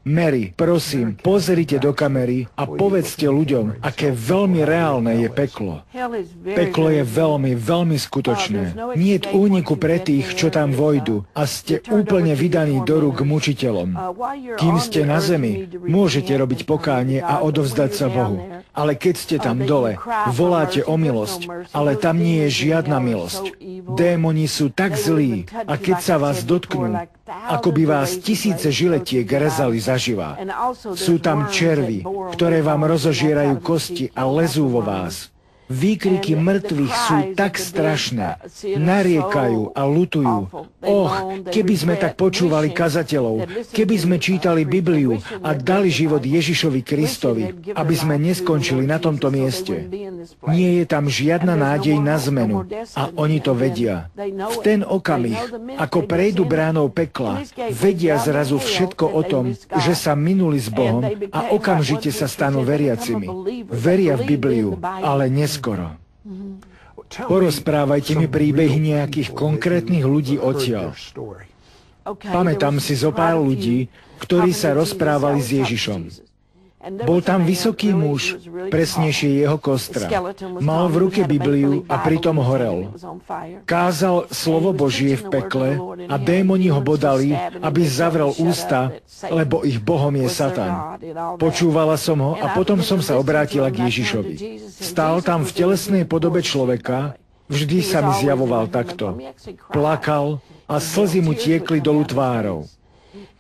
Mary, prosím, pozrite do kamery a povedzte ľuďom, aké veľmi reálne je peklo. Peklo je veľmi, veľmi skutočné. Niet úniku pre tých, čo tam vojdu a ste úplne vydaní do rúk mučiteľom. Kým ste na zemi, môžete robiť pokánie a odovzdať sa Bohu. Ale keď ste tam dole, voláte o milosť, ale tam nie je žiadna milosť. Démoni sú tak zlí a keď sa vás dotknú, ako by vás tisíce žiletiek rezali zaživá. Sú tam červy, ktoré vám rozožierajú kosti a lezú vo vás. Výkriky mŕtvych sú tak strašné. Nariekajú a lutujú. Keby sme tak počúvali kazateľov, keby sme čítali Bibliu a dali život Ježišovi Kristovi, aby sme neskončili na tomto mieste. Nie je tam žiadna nádej na zmenu a oni to vedia. V ten okamih, ako prejdu bránou pekla, vedia zrazu všetko o tom, že sa minuli s Bohom a okamžite sa stanú veriacimi. Veria v Bibliu, ale neskoro. Porozprávajte mi príbehy nejakých konkrétnych ľudí odtiaľ. Pamätám si zo pár ľudí, ktorí sa rozprávali s Ježišom. Bol tam vysoký muž, presnejšie jeho kostra. Mal v ruke Bibliu a pritom horel. Kázal slovo Božie v pekle a démoni ho bodali, aby zavrel ústa, lebo ich Bohom je Satan. Počúvala som ho a potom som sa obrátila k Ježišovi. Stál tam v telesnej podobe človeka, vždy sa mi zjavoval takto. Plakal a slzy mu tiekli dolu tvárou.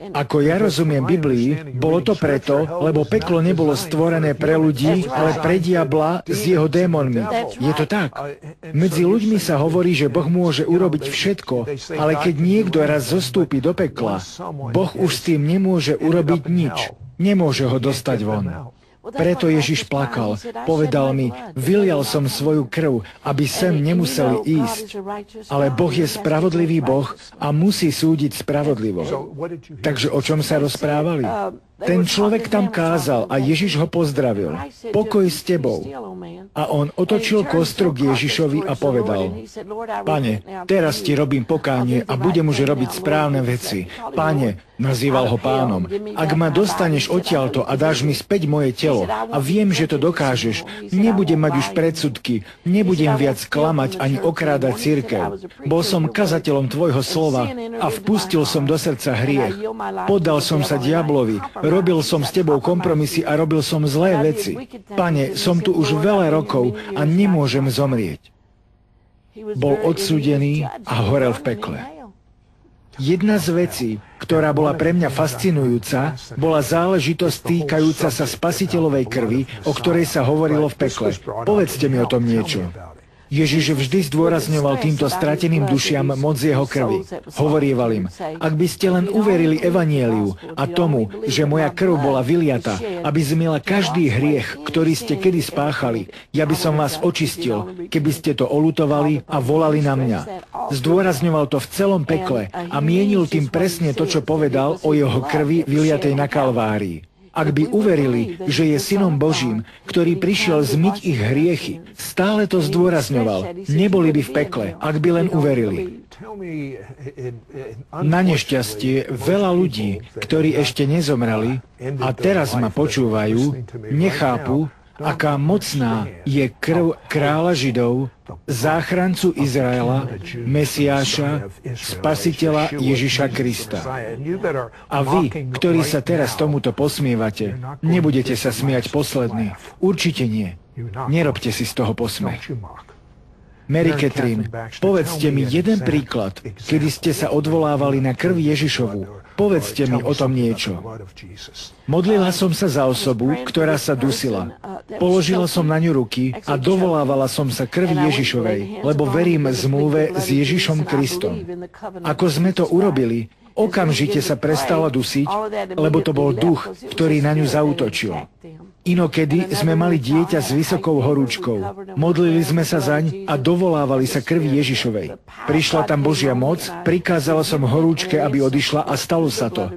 Ako ja rozumiem Biblii, bolo to preto, lebo peklo nebolo stvorené pre ľudí, ale pre diabla s jeho démonmi. Je to tak? Medzi ľuďmi sa hovorí, že Boh môže urobiť všetko, ale keď niekto raz zostúpi do pekla, Boh už s tým nemôže urobiť nič. Nemôže ho dostať von. Preto Ježiš plakal. Povedal mi, vylial som svoju krv, aby sem nemuseli ísť. Ale Boh je spravodlivý Boh a musí súdiť spravodlivo. Takže o čom sa rozprávali? Ten človek tam kázal a Ježiš ho pozdravil. Pokoj s tebou. A on otočil kostru k Ježišovi a povedal, Pane, teraz ti robím pokánie a budem už robiť správne veci. Pane, nazýval ho pánom, ak ma dostaneš odtiaľto a dáš mi späť moje telo a viem, že to dokážeš, nebudem mať už predsudky, nebudem viac klamať ani okrádať cirkev. Bol som kazateľom tvojho slova a vpustil som do srdca hriech. Poddal som sa diablovi, robil som s tebou kompromisy a robil som zlé veci. Pane, som tu už veľa rokov a nemôžem zomrieť. Bol odsúdený a horel v pekle. Jedna z vecí, ktorá bola pre mňa fascinujúca, bola záležitosť týkajúca sa spasiteľovej krvi, o ktorej sa hovorilo v pekle. Povedzte mi o tom niečo. Ježiš vždy zdôrazňoval týmto strateným dušiam moc jeho krvi. Hovorieval im, ak by ste len uverili evanjeliu a tomu, že moja krv bola vyliata, aby zmiela každý hriech, ktorý ste kedy spáchali, ja by som vás očistil, keby ste to oľutovali a volali na mňa. Zdôrazňoval to v celom pekle a mienil tým presne to, čo povedal o jeho krvi vyliatej na Kalvárii. Ak by uverili, že je synom Božím, ktorý prišiel zmyť ich hriechy, stále to zdôrazňoval, neboli by v pekle, ak by len uverili. Na nešťastie veľa ľudí, ktorí ešte nezomreli a teraz ma počúvajú, nechápu, aká mocná je krv kráľa Židov, záchrancu Izraela, Mesiáša, Spasiteľa Ježiša Krista. A vy, ktorí sa teraz tomuto posmievate, nebudete sa smiať poslední. Určite nie. Nerobte si z toho posmech. Mary Catherine, povedzte mi jeden príklad, kedy ste sa odvolávali na krv Ježišovu. Povedzte mi o tom niečo. Modlila som sa za osobu, ktorá sa dusila. Položila som na ňu ruky a dovolávala som sa krvi Ježišovej, lebo verím zmluve s Ježišom Kristom. Ako sme to urobili, okamžite sa prestala dusiť, lebo to bol duch, ktorý na ňu zaútočil. Inokedy sme mali dieťa s vysokou horúčkou. Modlili sme sa zaň a dovolávali sa krvi Ježišovej. Prišla tam Božia moc, prikázala som horúčke, aby odišla a stalo sa to.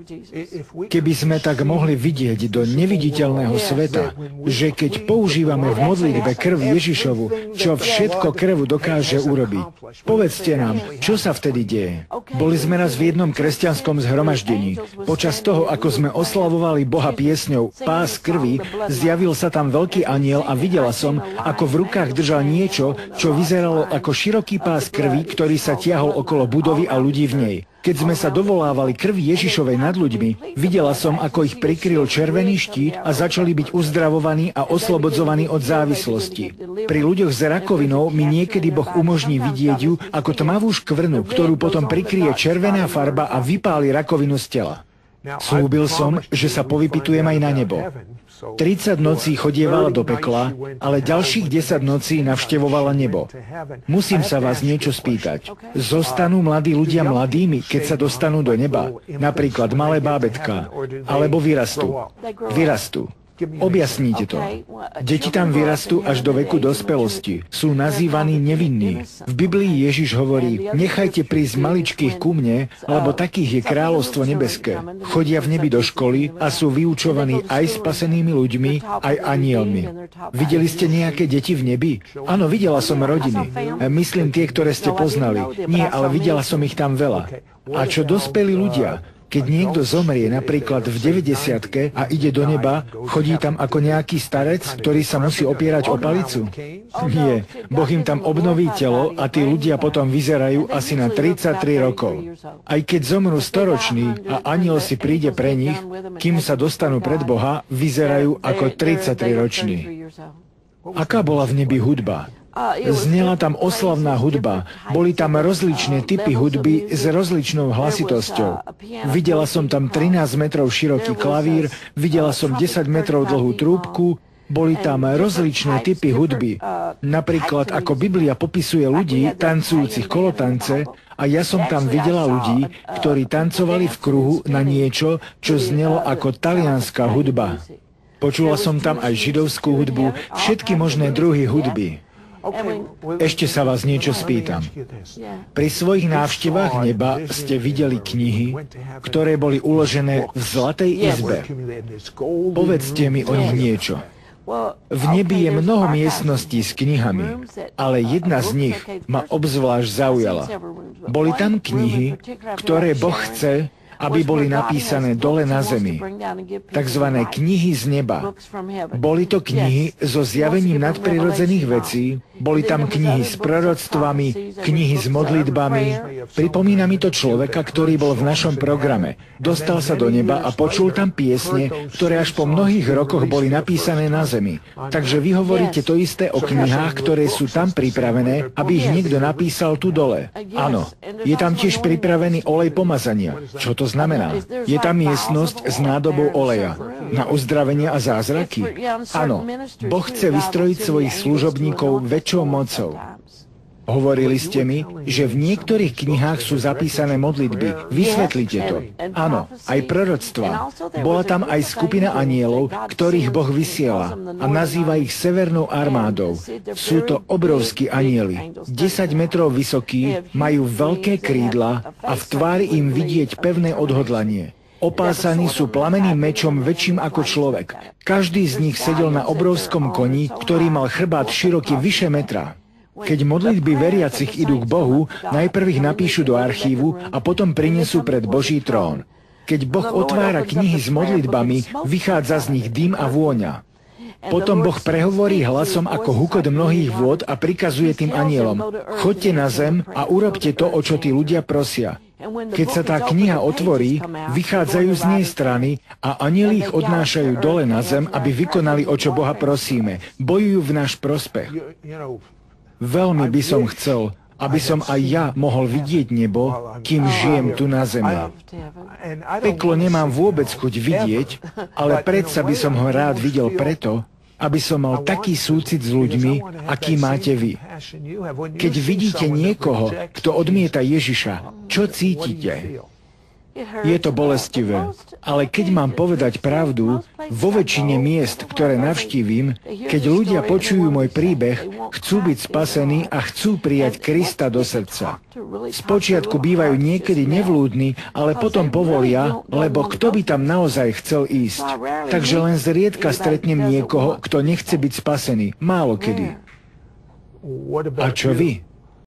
Keby sme tak mohli vidieť do neviditeľného sveta, že keď používame v modlitbe krv Ježišovu, čo všetko krv dokáže urobiť. Povedzte nám, čo sa vtedy deje. Boli sme raz v jednom kresťanskom zhromaždení. Počas toho, ako sme oslavovali Boha piesňou Pás krvi, zjavil sa tam veľký anjel a videla som, ako v rukách držal niečo, čo vyzeralo ako široký pás krvi, ktorý sa tiahol okolo budovy a ľudí v nej. Keď sme sa dovolávali krvi Ježišovej nad ľuďmi, videla som, ako ich prikryl červený štít a začali byť uzdravovaní a oslobodzovaní od závislosti. Pri ľuďoch s rakovinou mi niekedy Boh umožní vidieť ju ako tmavú škvrnu, ktorú potom prikryje červená farba a vypáli rakovinu z tela. Slúbil som, že sa povypitujem aj na nebo. 30 nocí chodievala do pekla, ale ďalších 10 nocí navštevovala nebo. Musím sa vás niečo spýtať. Zostanú mladí ľudia mladými, keď sa dostanú do neba? Napríklad malé bábätká. Alebo vyrastú? Vyrastú. Objasníte to. Deti tam vyrastú až do veku dospelosti. Sú nazývaní nevinní. V Biblii Ježiš hovorí, nechajte prísť maličkých ku mne, lebo takých je kráľovstvo nebeské. Chodia v nebi do školy a sú vyučovaní aj spasenými ľuďmi, aj anielmi. Videli ste nejaké deti v nebi? Áno, videla som rodiny. Myslím tie, ktoré ste poznali. Nie, ale videla som ich tam veľa. A čo dospelí ľudia? Keď niekto zomrie napríklad v 90-ke a ide do neba, chodí tam ako nejaký starec, ktorý sa musí opierať o palicu? Nie, Boh im tam obnoví telo a tí ľudia potom vyzerajú asi na 33 rokov. Aj keď zomrú storoční a anjel si príde pre nich, kým sa dostanú pred Boha, vyzerajú ako 33-roční. Aká bola v nebi hudba? Znela tam oslavná hudba. Boli tam rozličné typy hudby s rozličnou hlasitosťou. Videla som tam 13 metrov široký klavír, videla som 10 metrov dlhú trúbku, boli tam rozličné typy hudby. Napríklad, ako Biblia popisuje ľudí tancujúcich kolotance, a ja som tam videla ľudí, ktorí tancovali v kruhu na niečo, čo znelo ako talianská hudba. Počula som tam aj židovskú hudbu, všetky možné druhy hudby. Ešte sa vás niečo spýtam. Pri svojich návštevách neba ste videli knihy, ktoré boli uložené v zlatej izbe. Povedzte mi o nich niečo. V nebi je mnoho miestností s knihami, ale jedna z nich ma obzvlášť zaujala. Boli tam knihy, ktoré Boh chce, aby boli napísané dole na zemi. Takzvané knihy z neba. Boli to knihy so zjavením nadprirodzených vecí, boli tam knihy s proroctvami, knihy s modlitbami. Pripomína mi to človeka, ktorý bol v našom programe. Dostal sa do neba a počul tam piesne, ktoré až po mnohých rokoch boli napísané na zemi. Takže vy hovoríte to isté o knihách, ktoré sú tam pripravené, aby ich niekto napísal tu dole. Áno, je tam tiež pripravený olej pomazania. Čo to znamená? Je tam miestnosť s nádobou oleja na uzdravenie a zázraky? Áno, Boh chce vystrojiť svojich služobníkov väčšou mocou. Hovorili ste mi, že v niektorých knihách sú zapísané modlitby. Vysvetlite to. Áno, aj proroctvá. Bola tam aj skupina anielov, ktorých Boh vysiela a nazýva ich Severnou armádou. Sú to obrovskí anieli. 10 metrov vysokí, majú veľké krídla a v tvári im vidieť pevné odhodlanie. Opásaní sú plamenným mečom väčším ako človek. Každý z nich sedel na obrovskom koni, ktorý mal chrbát široký vyše metra. Keď modlitby veriacich idú k Bohu, najprv ich napíšu do archívu a potom prinesú pred Boží trón. Keď Boh otvára knihy s modlitbami, vychádza z nich dym a vôňa. Potom Boh prehovorí hlasom ako hukot mnohých vôd a prikazuje tým anielom: choďte na zem a urobte to, o čo tí ľudia prosia. Keď sa tá kniha otvorí, vychádzajú z nej strany a anjeli ich odnášajú dole na zem, aby vykonali, o čo Boha prosíme. Bojujú v náš prospech. Veľmi by som chcel, aby som aj ja mohol vidieť nebo, kým žijem tu na zemi. Peklo nemám vôbec chuť vidieť, ale predsa by som ho rád videl preto, aby som mal taký súcit s ľuďmi, aký máte vy. Keď vidíte niekoho, kto odmieta Ježiša, čo cítite? Je to bolestivé, ale keď mám povedať pravdu, vo väčšine miest, ktoré navštívim, keď ľudia počujú môj príbeh, chcú byť spasení a chcú prijať Krista do srdca. Spočiatku bývajú niekedy nevlúdni, ale potom povolia, lebo kto by tam naozaj chcel ísť. Takže len zriedka stretnem niekoho, kto nechce byť spasený. Málo kedy. A čo vy?